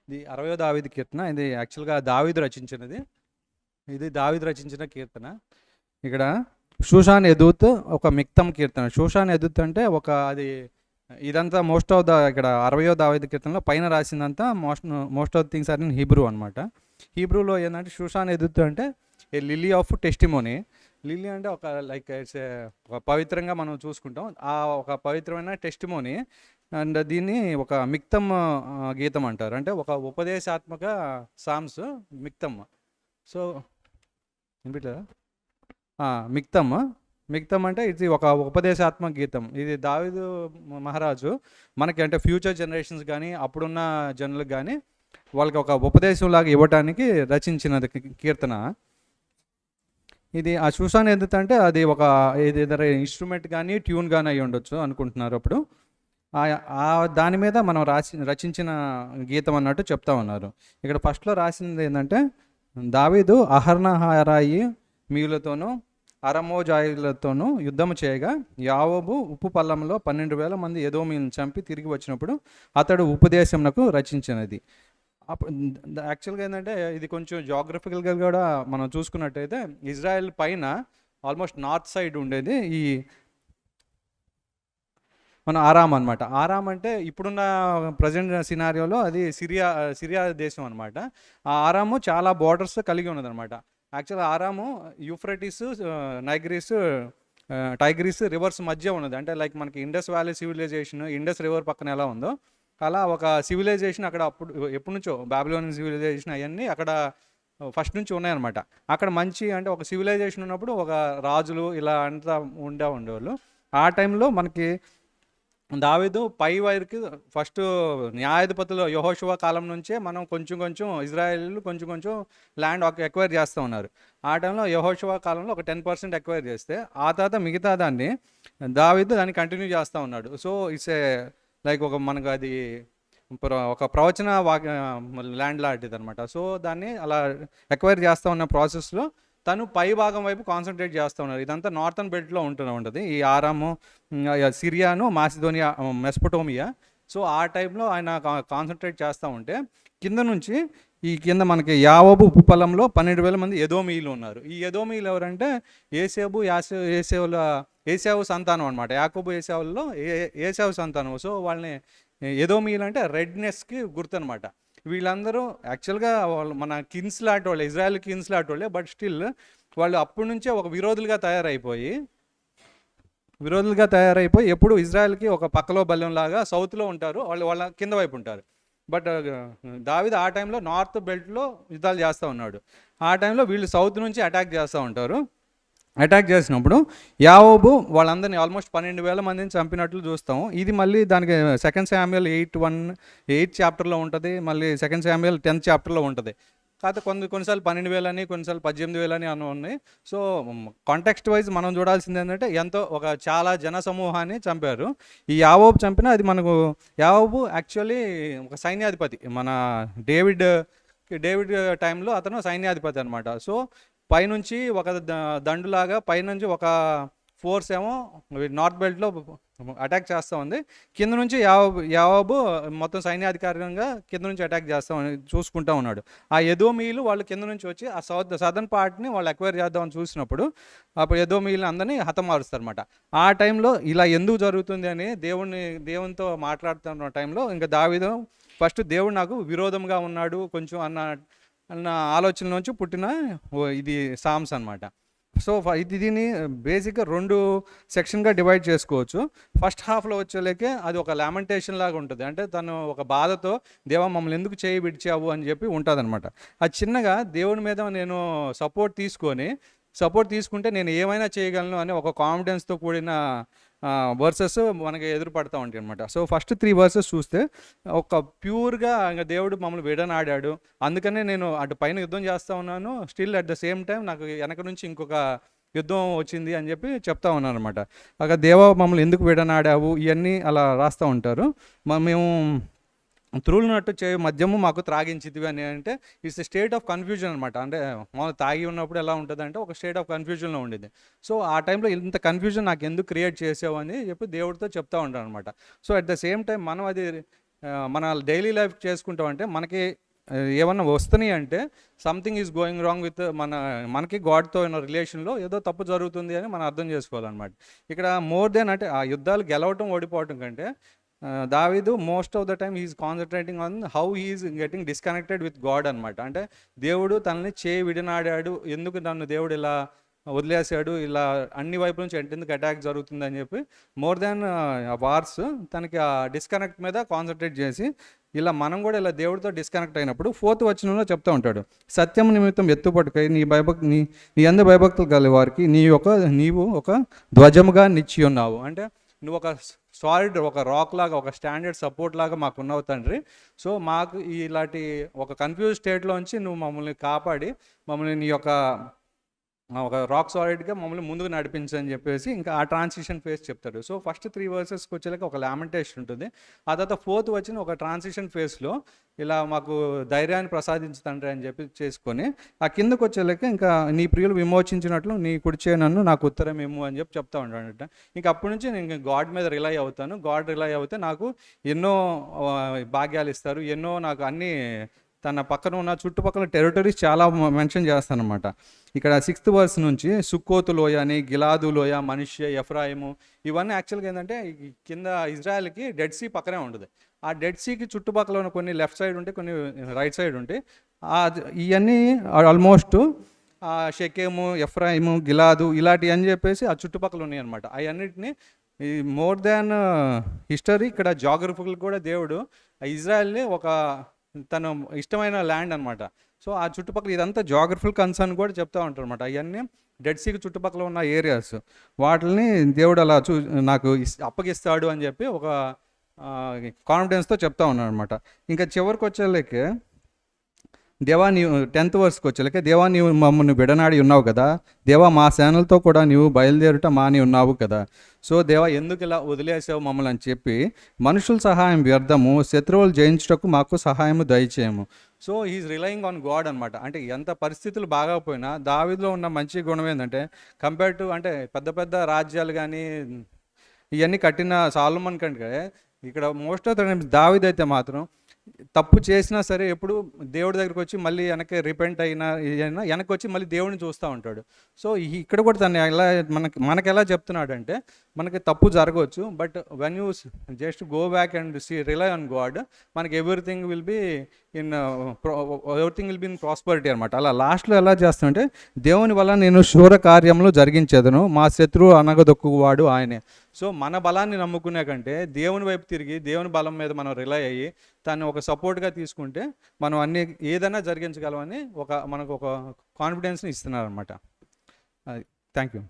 ఇది 60వ దావీదు కీర్తన. ఇది యాక్చువల్గా దావీదు రచించినది. ఇది దావీదు రచించిన కీర్తన. ఇక్కడ షూషాన్ ఎదూత్ ఒక మిక్తం కీర్తన. షూషాన్ ఎదూత్ అంటే ఒక అది ఇదంతా మోస్ట్ ఆఫ్ ద ఇక్కడ 60వ దావీదు కీర్తనలో పైన రాసిందంతా most of the things are in Hebrew అనమాట. హీబ్రూలో ఏంటంటే షూషాన్ ఎదూత్ అంటే a lily of testimony. Lily అంటే ఒక లైక్ ఇట్స్ ఒక పవిత్రంగా మనం చూసుకుంటాం. ఆ ఒక పవిత్రమైన టెస్టిమోనీ. అండ్ దీన్ని ఒక మిక్తం గీతం అంటారు. అంటే ఒక ఉపదేశాత్మక సామ్స్ మిక్తమ్. సో వినిపించలేదా? మిక్తమ్. మిక్తమ్ అంటే ఇది ఒక ఉపదేశాత్మక గీతం. ఇది దావీదు మహారాజు మనకి అంటే ఫ్యూచర్ జనరేషన్స్ కానీ అప్పుడున్న జనులకు కానీ వాళ్ళకి ఒక ఉపదేశంలాగా ఇవ్వటానికి రచించినది కీర్తన. ఇది ఆ షూషాన్ ఎందుకంటే అది ఒక ఏదైనా ఇన్స్ట్రుమెంట్ కానీ ట్యూన్ కానీ అయి ఉండొచ్చు అనుకుంటున్నారు. అప్పుడు దాని మీద మనం రచించిన గీతం అన్నట్టు చెప్తా ఉన్నారు. ఇక్కడ ఫస్ట్లో రాసింది ఏంటంటే దావీదు అహర్నహారాయి మీలతోనూ అరమోజాయిలతోనూ యుద్ధము చేయగా యావోబు ఉప్పు పల్లంలో 12,000 మంది ఎదోమీలను చంపి తిరిగి వచ్చినప్పుడు అతడు ఉపదేశంనకు రచించినది. యాక్చువల్గా ఏంటంటే ఇది కొంచెం జాగ్రఫికల్గా కూడా మనం చూసుకున్నట్టయితే ఇజ్రాయెల్ పైన ఆల్మోస్ట్ నార్త్ సైడ్ ఉండేది ఈ మన ఆరామ్ అనమాట. ఆరామ్ అంటే ఇప్పుడున్న ప్రజెంట్ సినారియోలో అది సిరియా దేశం అనమాట. ఆ ఆరాము చాలా బార్డర్స్ కలిగి ఉన్నదనమాట. యాక్చువల్గా ఆరాము యూఫ్రటీస్, టైగ్రీస్ రివర్స్ మధ్య ఉన్నది. అంటే లైక్ మనకి Indus valley civilisation Indus river పక్కన ఎలా ఉందో అలా ఒక సివిలైజేషన్ అక్కడ అప్పుడు ఎప్పటి నుంచో బాబిలోనియన్ సివిలైజేషన్ అవన్నీ అక్కడ ఫస్ట్ నుంచి ఉన్నాయన్నమాట. అక్కడ మంచి అంటే ఒక సివిలైజేషన్ ఉన్నప్పుడు ఒక రాజులు ఇలా అంతా ఉండేవాళ్ళు. ఆ టైంలో మనకి దావీదు పై వైరుకి ఫస్ట్ న్యాయాధిపతులు యెహోషువ కాలం నుంచే మనం కొంచెం ఇజ్రాయేలీలు కొంచెం ల్యాండ్ ఎక్వైర్ చేస్తూ ఉన్నారు. ఆ టైంలో యెహోషువ కాలంలో ఒక 10% ఎక్వైర్ చేస్తే ఆ తర్వాత మిగతా దాన్ని దావీదు దాన్ని కంటిన్యూ చేస్తూ ఉన్నాడు. సో ఇట్స్ ఏ లైక్ ఒక మనకు అది ఒక ప్రవచన ల్యాండ్ లాంటిది అనమాట. సో దాన్ని అలా ఎక్వైర్ చేస్తూ ఉన్న ప్రాసెస్లో తను పై భాగం వైపు కాన్సన్ట్రేట్ చేస్తూ ఉన్నారు. ఇదంతా నార్థన్ బెల్ట్లో ఉంటుంది ఈ ఆరాము, సిరియాను, మాసిదోనియా, మెస్పటోమియా. సో ఆ టైంలో ఆయన కాన్సన్ట్రేట్ చేస్తూ ఉంటే కింద మనకి యావోబు ఉప్పు పొలంలో 12,000 మంది ఎదోమీయులు ఉన్నారు. ఈ ఎదోమీయులు ఎవరంటే ఏసేవు సంతానం అనమాట. యాకోబు ఏసేవుల్లో ఏసేవు సంతానం. సో వాళ్ళని ఎదోమీయులు అంటే రెడ్నెస్కి గుర్తు అనమాట. వీళ్ళందరూ యాక్చువల్గా వాళ్ళు మన కిన్స్ లాంటి వాళ్ళు, ఇజ్రాయెల్ కిన్స్ లాంటి వాళ్ళే. బట్ స్టిల్ వాళ్ళు అప్పటి నుంచే ఒక విరోధులుగా తయారైపోయి ఎప్పుడు ఇజ్రాయెల్కి ఒక పక్కలో బల్యంలాగా సౌత్లో ఉంటారు, వాళ్ళ కింద వైపు ఉంటారు. బట్ దావీదు ఆ టైంలో నార్త్ బెల్ట్లో యుద్ధాలు చేస్తూ ఉన్నాడు. ఆ టైంలో వీళ్ళు సౌత్ నుంచి అటాక్ చేస్తూ ఉంటారు. అటాక్ చేసినప్పుడు యావోబు వాళ్ళందరినీ ఆల్మోస్ట్ 12,000 మందిని చంపినట్లు చూస్తాం. ఇది మళ్ళీ దానికి 2 శామ్యుయల్ 8 చాప్టర్లో ఉంటుంది, మళ్ళీ 2 శామ్యుయల్ 10th చాప్టర్లో ఉంటుంది. కాకపోతే కొన్నిసార్లు 12,000 అని, కొన్నిసార్లు 18,000 అని ఉన్నాయి. సో కాంటెక్స్ట్ వైజ్ మనం చూడాల్సింది ఏంటంటే ఒక చాలా జన సమూహాన్ని చంపారు. ఈ యావోబు చంపిన అది మనకు యావోబు యాక్చువల్లీ ఒక సైన్యాధిపతి. మన డేవిడ్ టైంలో అతను సైన్యాధిపతి అనమాట. సో పైనుంచి ఒక దండులాగా పైనుంచి ఒక ఫోర్స్ ఏమో నార్త్ బెల్ట్లో అటాక్ చేస్తూ ఉంది. కింద నుంచి యావోబు మొత్తం సైన్యాధికారికంగా కింద నుంచి అటాక్ చూసుకుంటూ ఉన్నాడు. ఆ ఎదోమీయులు వాళ్ళు కింద నుంచి వచ్చి ఆ సదర్న్ పార్ట్ని వాళ్ళు ఎక్వైర్ చేద్దామని చూసినప్పుడు అప్పుడు ఎదోమీయులు అందరినీ హతమారుస్తారు అనమాట. ఆ టైంలో ఇలా ఎందుకు జరుగుతుంది అని దేవునితో మాట్లాడుతున్న టైంలో ఇంకా దావీదు ఫస్ట్ దేవుడు నాకు విరోధంగా ఉన్నాడు కొంచెం అన్న ఆలోచన నుంచి పుట్టిన ఇది సామ్స్ అనమాట. సో దీన్ని బేసిక్గా 2 సెక్షన్గా డివైడ్ చేసుకోవచ్చు. ఫస్ట్ హాఫ్లో వచ్చేలేకే అది ఒక లామెంటేషన్ లాగా ఉంటుంది. అంటే తను ఒక బాధతో దేవా మమ్మల్ని ఎందుకు చేయి విడిచావు అని చెప్పి ఉంటుంది అనమాట. అది చిన్నగా దేవుడి మీద నేను సపోర్ట్ తీసుకుంటే నేను ఏమైనా చేయగలను అని ఒక కాన్ఫిడెన్స్తో కూడిన వర్సెస్ మనకి ఎదురుపడతా ఉంటాయి అనమాట. సో ఫస్ట్ 3 వర్సెస్ చూస్తే ఒక ప్యూర్గా ఇంకా దేవుడు మమ్మల్ని విడనాడాడు, అందుకనే నేను అటు పైన యుద్ధం చేస్తూ ఉన్నాను, still at the same time నాకు వెనక నుంచి ఇంకొక యుద్ధం వచ్చింది అని చెప్పి చెప్తా ఉన్నాను అనమాట. అక్కడ దేవా మమ్మల్ని ఎందుకు విడనాడావు ఇవన్నీ అలా రాస్తూ ఉంటారు. మేము త్రూలునట్టు మద్యము మాకు త్రాగించితివి అని అంటే ఇట్స్ స్టేట్ ఆఫ్ కన్ఫ్యూజన్ అనమాట. అంటే మామూలు తాగి ఉన్నప్పుడు ఎలా ఉంటుంది అంటే ఒక స్టేట్ ఆఫ్ కన్ఫ్యూజన్లో ఉండేది. సో ఆ టైంలో ఇంత కన్ఫ్యూజన్ నాకు ఎందుకు క్రియేట్ చేసావు అని చెప్పి దేవుడితో చెప్తా ఉంటాను అనమాట. So at the same time మనం అది మన డైలీ లైఫ్ చేసుకుంటామంటే మనకి ఏమన్నా వస్తున్నాయి అంటే something is going wrong with మనకి గాడ్తో ఉన్న రిలేషన్లో ఏదో తప్పు జరుగుతుంది అని మనం అర్థం చేసుకోవాలన్నమాట. ఇక్కడ మోర్ దెన్ అంటే ఆ యుద్ధాలు గెలవటం ఓడిపోవటం కంటే దావీదు most of the time he's concentrating on how he's getting disconnected with God అనమాట. అంటే దేవుడు తనని విడనాడాడు, ఎందుకు నన్ను దేవుడు ఇలా వదిలేశాడు, ఇలా అన్ని వైపుల నుంచి ఎందుకు అటాక్ జరుగుతుందని చెప్పి మోర్ దాన్ వార్స్ తనకి ఆ డిస్కనెక్ట్ మీద కాన్సన్ట్రేట్ చేసి ఇలా మనం కూడా ఇలా దేవుడితో డిస్కనెక్ట్ అయినప్పుడు 4th వచనంలో చెప్తూ ఉంటాడు, సత్యం నిమిత్తం ఎత్తుపట్టుకై నీ అందు భయభక్తులు గల వారికి నీవు ఒక ధ్వజముగా నిచ్చి ఉన్నావు. అంటే నువ్వు ఒక సాలిడ్, ఒక రాక్ లాగా, ఒక స్టాండర్డ్ సపోర్ట్ లాగా మాకు ఉన్నావు తండ్రి. సో మాకు ఇలాంటి ఒక కన్ఫ్యూజ్ స్టేట్లోంచి నువ్వు మమ్మల్ని కాపాడి మమ్మల్ని నీ యొక్క ఒక రాక్ సాలిడ్గా మమ్మల్ని ముందుకు నడిపించని చెప్పేసి ఇంకా ఆ ట్రాన్సిషన్ ఫేస్ చెప్తాడు. సో ఫస్ట్ 3 వర్సెస్కి వచ్చేలాగా ఒక లామెంటేషన్ ఉంటుంది. ఆ తర్వాత 4th వచ్చిన ఒక ట్రాన్సిషన్ ఫేస్లో ఇలా మాకు ధైర్యాన్ని ప్రసాదించుతండ్రి అని చెప్పి చేసుకొని ఆ కిందకు వచ్చేలాక ఇంకా నీ ప్రియులు విమోచించినట్లు నీ కుడిచే నన్ను నాకు ఉత్తరం ఏమో అని చెప్పి చెప్తా ఉంటాడట. ఇంకా అప్పటి నుంచి నేను గాడ్ మీద రిలై అవుతాను, గాడ్ రిలై అవుతే నాకు ఎన్నో భాగ్యాలు ఇస్తారు, ఎన్నో నాకు అన్నీ తన పక్కన ఉన్న చుట్టుపక్కల టెరిటరీస్ చాలా మెన్షన్ చేస్తానమాట. ఇక్కడ 6th వర్స్ నుంచి సుక్కోతు లోయ అని, గిలాదు లోయ, మనుష్య, ఎఫ్రాయిము, ఇవన్నీ యాక్చువల్గా ఏంటంటే కింద ఇజ్రాయెల్కి డెడ్ సీ పక్కనే ఉంటుంది. ఆ డెడ్ సీకి చుట్టుపక్కల ఉన్న కొన్ని లెఫ్ట్ సైడ్ ఉంటాయి, కొన్ని రైట్ సైడ్ ఉంటాయి. ఇవన్నీ ఆల్మోస్ట్ షెకెము, ఎఫ్రాయిము, గిలాదు ఇలాంటివి అని చెప్పేసి ఆ చుట్టుపక్కల ఉన్నాయి అనమాట. అవన్నిటిని ఈ మోర్ దాన్ హిస్టరీ ఇక్కడ జాగ్రఫికల్ కూడా దేవుడు ఇజ్రాయెల్ని ఒక తను ఇష్టమైన ల్యాండ్ అనమాట. సో ఆ చుట్టుపక్కల ఇదంతా జాగ్రఫికల్ కన్సర్న్ కూడా చెప్తూ ఉంటారు అనమాట. అవన్నీ డెడ్ సీకి చుట్టుపక్కల ఉన్న ఏరియాస్, వాటిని దేవుడు అలా నాకు అప్పగిస్తాడు అని చెప్పి ఒక కాన్ఫిడెన్స్తో చెప్తా ఉన్నాడు అనమాట. ఇంకా చివరికి వచ్చేళ్ళకి దేవా నీవు 10th వర్స్కి వచ్చేలకే, దేవా నీవు మమ్మల్ని విడనాడి ఉన్నావు కదా, దేవా మా సేనలతో కూడా నీవు బయలుదేరుట మాని ఉన్నావు కదా. సో దేవా ఎందుకు ఇలా వదిలేసావు మమ్మల్ని అని చెప్పి, మనుషుల సహాయం వ్యర్థము, శత్రువులు జయించుటకు మాకు సహాయము దయచేయము. So he is relying on God అనమాట. అంటే ఎంత పరిస్థితులు బాగాపోయినా దావీదులో ఉన్న మంచి గుణం ఏంటంటే కంపేర్ టు అంటే పెద్ద పెద్ద రాజ్యాలు కానీ ఇవన్నీ కట్టిన సాలొమోన్ కంటే ఇక్కడ మోస్ట్ ఆఫ్ ద టైమ్స్ దావీదు అయితే మాత్రం తప్పు చేసినా సరే ఎప్పుడు దేవుడి దగ్గరికి వచ్చి మళ్ళీ వెనక్కి రిపెంట్ అయినా వెనక్కి వచ్చి మళ్ళీ దేవుడిని చూస్తూ ఉంటాడు. సో ఇక్కడ కూడా తను ఎలా మనకి ఎలా చెప్తున్నాడంటే మనకి తప్పు జరగవచ్చు, but when you just go back and rely on God, మనకి everything will be in prosperity అనమాట. అలా లాస్ట్లో ఎలా చేస్తానంటే, దేవుని వల్ల నేను శూర కార్యములు జరిగించేదను, మా శత్రువు అనగదొక్కువాడు ఆయనే. సో మన బలాన్ని నమ్ముకునే కంటే దేవుని వైపు తిరిగి దేవుని బలం మీద మనం రిలై అయ్యి దాన్ని ఒక సపోర్ట్గా తీసుకుంటే మనం అన్ని ఏదైనా జరిగించగలమని మనకు ఒక కాన్ఫిడెన్స్ని ఇస్తున్నారు అనమాట. Thank you.